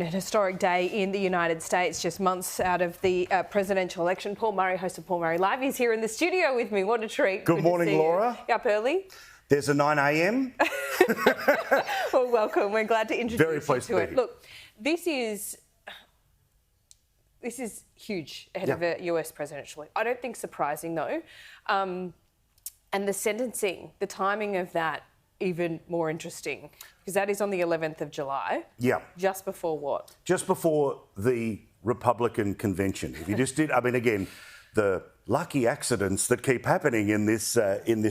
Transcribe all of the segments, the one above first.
An historic day in the United States, just months out of the presidential election. Paul Murray, host of Paul Murray Live, is here in the studio with me. What a treat. Good morning, Laura. You up early? There's a 9 a.m. Well, welcome. We're glad to introduce you to it. Look, this is huge ahead of a US presidential. I don't think surprising, though. And the sentencing, the timing of that, even more interesting, because that is on the 11th of July. Yeah. Just before what? Just before the Republican convention. If you just did, I mean, again, the lucky accidents that keep happening in this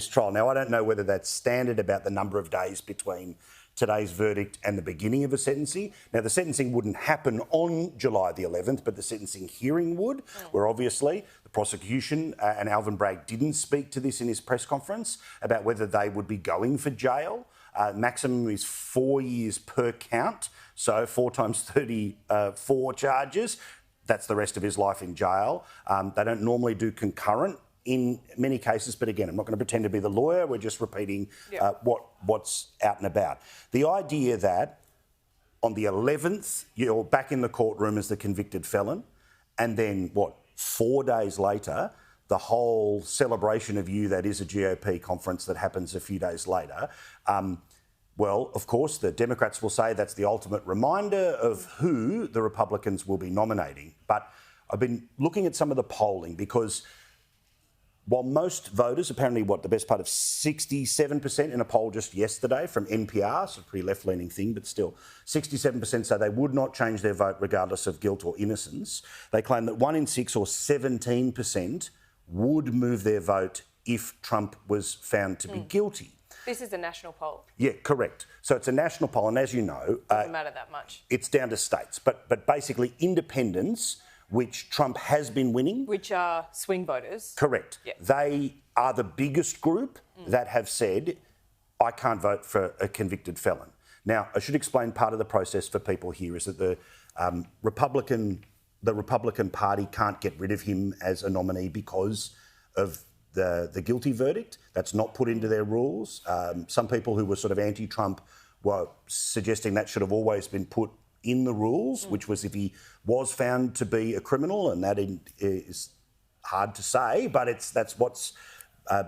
trial. Now, I don't know whether that's standard about the number of days between today's verdict and the beginning of a sentencing. Now, the sentencing wouldn't happen on July the 11th, but the sentencing hearing would, where obviously the prosecution and Alvin Bragg didn't speak to this in his press conference about whether they would be going for jail. Maximum is 4 years per count, so 4 times 34 charges. That's the rest of his life in jail. They don't normally do concurrent in many cases, but again, I'm not going to pretend to be the lawyer. We're just repeating what's out and about. The idea that on the 11th, you're back in the courtroom as the convicted felon, and then, 4 days later, the whole celebration of you that is a GOP conference that happens a few days later. Well, of course, the Democrats will say that's the ultimate reminder of who the Republicans will be nominating. But I've been looking at some of the polling because while most voters, apparently the best part of 67% in a poll just yesterday from NPR, so a pretty left-leaning thing, but still, 67% say they would not change their vote regardless of guilt or innocence. They claim that 1 in 6 or 17% would move their vote if Trump was found to be guilty. This is a national poll. Yeah, correct. So it's a national poll, and as you know... Doesn't matter that much. It's down to states. But basically independents, which Trump has been winning... Which are swing voters. Correct. Yeah. They are the biggest group that have said, I can't vote for a convicted felon. Now, I should explain part of the process for people here is that the Republican Party can't get rid of him as a nominee because of the guilty verdict. That's not put into their rules. Some people who were sort of anti-Trump were suggesting that should have always been put in the rules, which was if he was found to be a criminal, and that is hard to say, but that's what's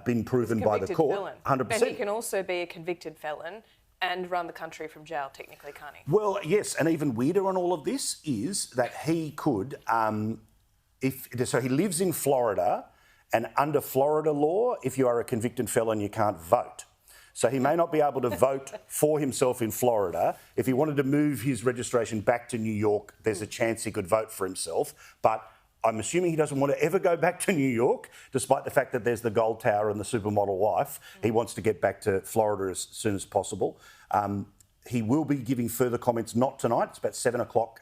been proven by the court. Felon. 100%. And he can also be a convicted felon and run the country from jail, technically, can't he? Well, yes, and even weirder on all of this is that he could, so he lives in Florida, and under Florida law, if you are a convicted felon, you can't vote. So he may not be able to vote for himself in Florida. If he wanted to move his registration back to New York, there's a chance he could vote for himself. But I'm assuming he doesn't want to ever go back to New York, despite the fact that there's the Gold Tower and the supermodel wife. He wants to get back to Florida as soon as possible. He will be giving further comments, not tonight. It's about 7 o'clock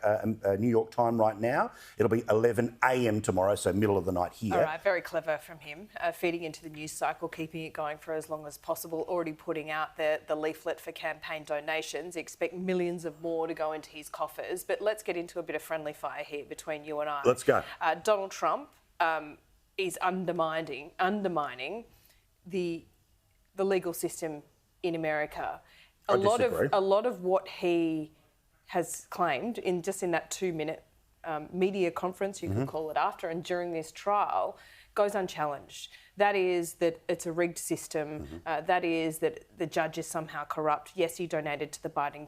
New York time right now. It'll be 11 a.m. tomorrow, so middle of the night here. All right, very clever from him, feeding into the news cycle, keeping it going for as long as possible, already putting out the leaflet for campaign donations. Expect millions of more to go into his coffers. But let's get into a bit of friendly fire here between you and I. Let's go. Donald Trump is undermining the legal system in America. A lot of what he has claimed in that 2-minute media conference, you could call it after and during this trial, goes unchallenged. That is that it's a rigged system. That is that the judge is somehow corrupt. Yes, he donated to the Biden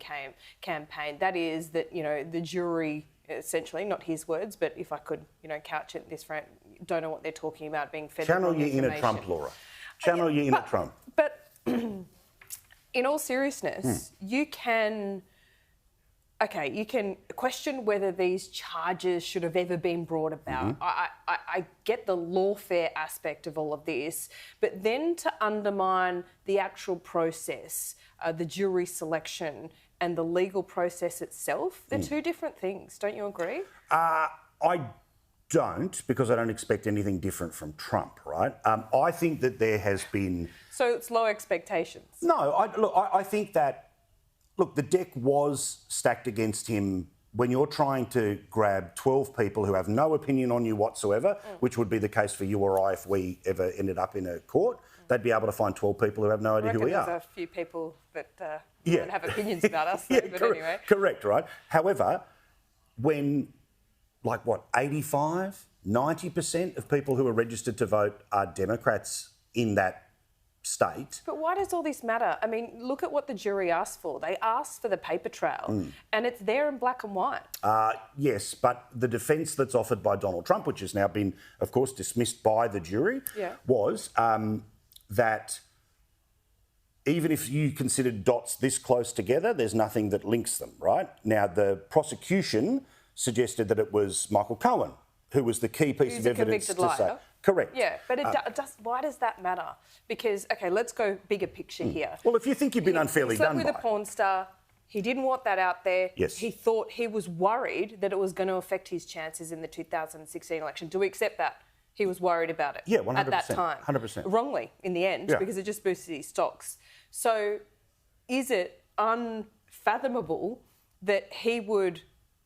campaign. That is that, the jury, essentially, not his words, but if I could, couch it this way, don't know what they're talking about, being fed Channel your inner Trump, Laura. Channel your inner Trump. But in all seriousness, you can question whether these charges should have ever been brought about. I get the lawfare aspect of all of this, but then to undermine the actual process, the jury selection and the legal process itself, they're two different things. Don't you agree? I don't, because I don't expect anything different from Trump, right? I think that there has been... So it's low expectations? No, I think that, the deck was stacked against him when you're trying to grab 12 people who have no opinion on you whatsoever, which would be the case for you or I if we ever ended up in a court. They'd be able to find 12 people who have no idea who we are. There's a few people that don't have opinions about us. Though, but anyway. Correct, right? However, when, 85, 90% of people who are registered to vote are Democrats in that state. But why does all this matter? I mean, look at what the jury asked for. They asked for the paper trail, and it's there in black and white. Yes, but the defence that's offered by Donald Trump, which has now been, of course, dismissed by the jury, was that even if you considered dots this close together, there's nothing that links them, right? Now, the prosecution suggested that it was Michael Cohen who was the key piece of evidence to say. Correct. Yeah, but why does that matter? Because, OK, let's go bigger picture here. Well, if you think you've been unfairly done by... He slept with a porn star. He didn't want that out there. Yes. He was worried that it was going to affect his chances in the 2016 election. Do we accept that? He was worried about it. Yeah, 100%. At that time. 100%. Wrongly, in the end, because it just boosted his stocks. So is it unfathomable that he would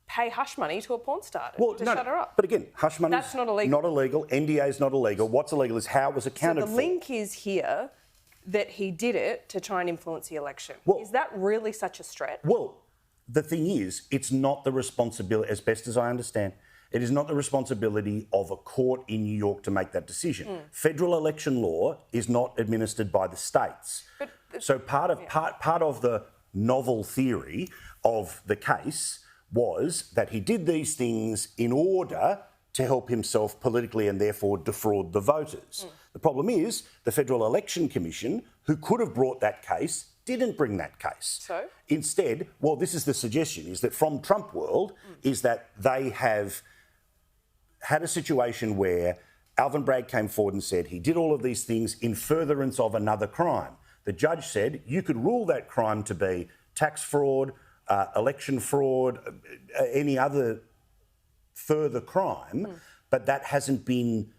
pay hush money to a porn star to shut her up? But again, hush money is not illegal. Not illegal. NDA is not illegal. What's illegal is how it was accounted for. So the link is here that he did it to try and influence the election. Well, is that really such a stretch? Well, the thing is, it's not the responsibility, as best as I understand, it is not the responsibility of a court in New York to make that decision. Federal election law is not administered by the states. So part of the novel theory of the case was that he did these things in order to help himself politically and therefore defraud the voters. The problem is the Federal Election Commission, who could have brought that case, didn't bring that case. So? Instead, well, this is the suggestion, is that from Trump world, is that they have had a situation where Alvin Bragg came forward and said he did all of these things in furtherance of another crime. The judge said you could rule that crime to be tax fraud, election fraud, any other further crime, but that hasn't been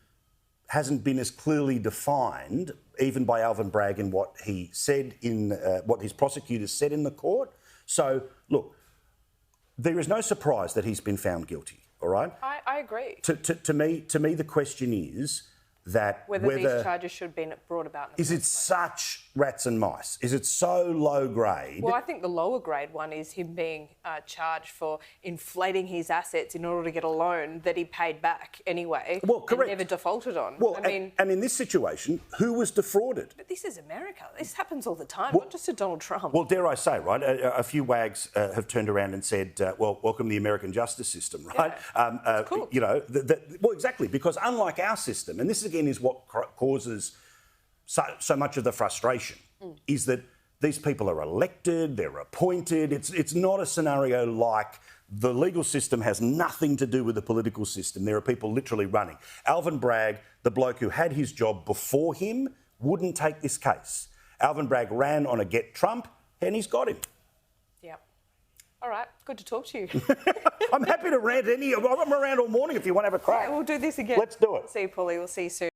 as clearly defined, even by Alvin Bragg, in what he said in what his prosecutors said in the court. So, look, there is no surprise that he's been found guilty. All right, I agree. To me, the question is that whether these charges should have been brought about. Is it such rats and mice? Is it so low grade? Well, I think the lower grade one is him being charged for inflating his assets in order to get a loan that he paid back anyway. Well, correct. And never defaulted on. Well, and in this situation, who was defrauded? But this is America. This happens all the time, not just to Donald Trump. Well, dare I say, right? A few wags have turned around and said, "Well, welcome to the American justice system," right? Yeah. Cool. You know, well, exactly, because unlike our system, and this again is what causes so much of the frustration, is that these people are elected, they're appointed. It's not a scenario like the legal system has nothing to do with the political system. There are people literally running. Alvin Bragg, the bloke who had his job before him, wouldn't take this case. Alvin Bragg ran on a get Trump, and he's got him. Yeah. All right, good to talk to you. I'm happy to rant I'm around all morning if you want to have a crack. We'll do this again. Let's do it. See you, Paulie. We'll see you soon.